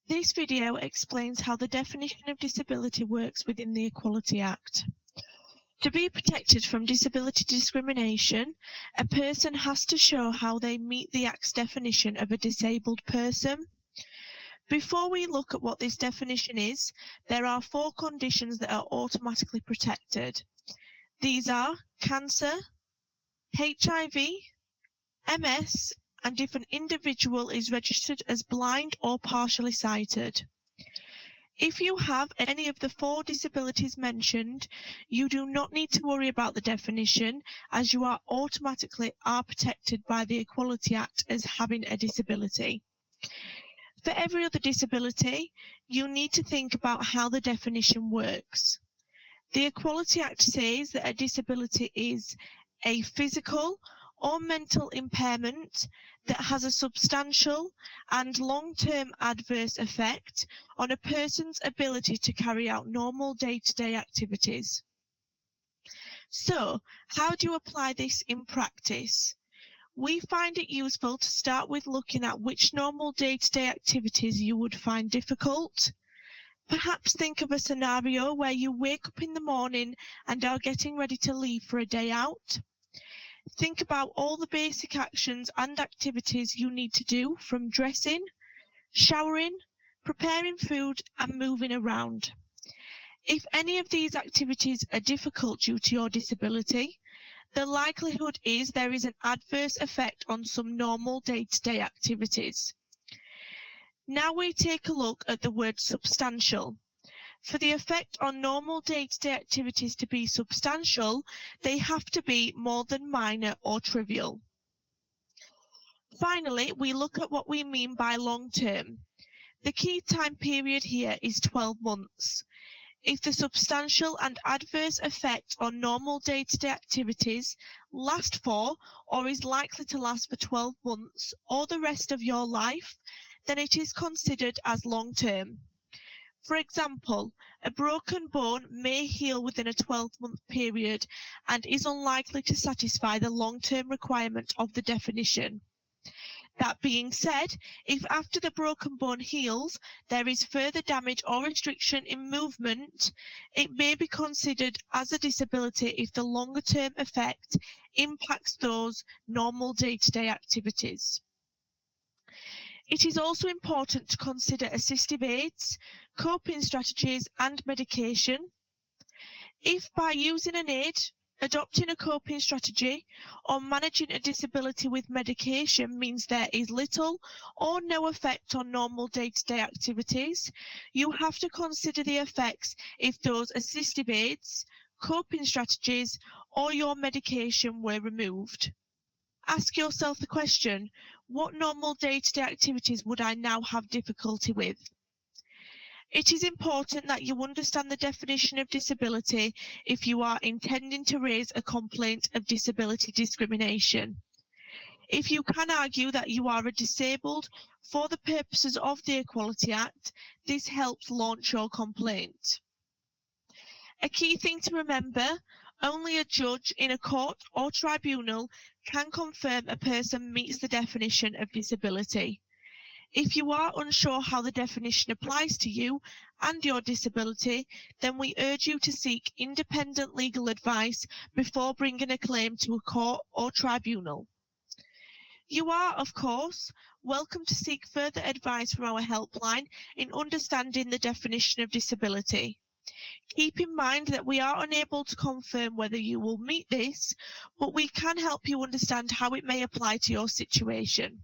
This video explains how the definition of disability works within the Equality Act. To be protected from disability discrimination, a person has to show how they meet the Act's definition of a disabled person. Before we look at what this definition is, there are 4 conditions that are automatically protected. These are cancer, HIV, MS, and if an individual is registered as blind or partially sighted. If you have any of the 4 disabilities mentioned, you do not need to worry about the definition, as you are automatically protected by the Equality Act as having a disability. For every other disability, you need to think about how the definition works. The Equality Act says that a disability is a physical or mental impairment that has a substantial and long-term adverse effect on a person's ability to carry out normal day-to-day activities. So, how do you apply this in practice? We find it useful to start with looking at which normal day-to-day activities you would find difficult. Perhaps think of a scenario where you wake up in the morning and are getting ready to leave for a day out. Think about all the basic actions and activities you need to do, from dressing, showering, preparing food, and moving around. If any of these activities are difficult due to your disability, the likelihood is there is an adverse effect on some normal day-to-day activities. Now we take a look at the word substantial. For the effect on normal day-to-day activities to be substantial, they have to be more than minor or trivial. Finally, we look at what we mean by long-term. The key time period here is 12 months. If the substantial and adverse effect on normal day-to-day activities lasts for or is likely to last for 12 months or the rest of your life, then it is considered as long-term. For example, a broken bone may heal within a 12-month period and is unlikely to satisfy the long-term requirement of the definition. That being said, if after the broken bone heals, there is further damage or restriction in movement, it may be considered as a disability if the longer-term effect impacts those normal day-to-day activities. It is also important to consider assistive aids, coping strategies, and medication. If by using an aid, adopting a coping strategy, or managing a disability with medication means there is little or no effect on normal day-to-day activities, you have to consider the effects if those assistive aids, coping strategies, or your medication were removed. Ask yourself the question, what normal day-to-day activities would I now have difficulty with? It is important that you understand the definition of disability if you are intending to raise a complaint of disability discrimination. If you can argue that you are disabled for the purposes of the Equality Act, this helps launch your complaint. A key thing to remember, only a judge in a court or tribunal can confirm a person meets the definition of disability. If you are unsure how the definition applies to you and your disability, then we urge you to seek independent legal advice before bringing a claim to a court or tribunal. You are, of course, welcome to seek further advice from our helpline in understanding the definition of disability. Keep in mind that we are unable to confirm whether you will meet this, but we can help you understand how it may apply to your situation.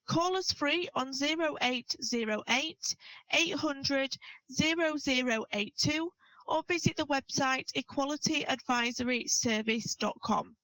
Call us free on 0808 800 0082 or visit the website equalityadvisoryservice.com.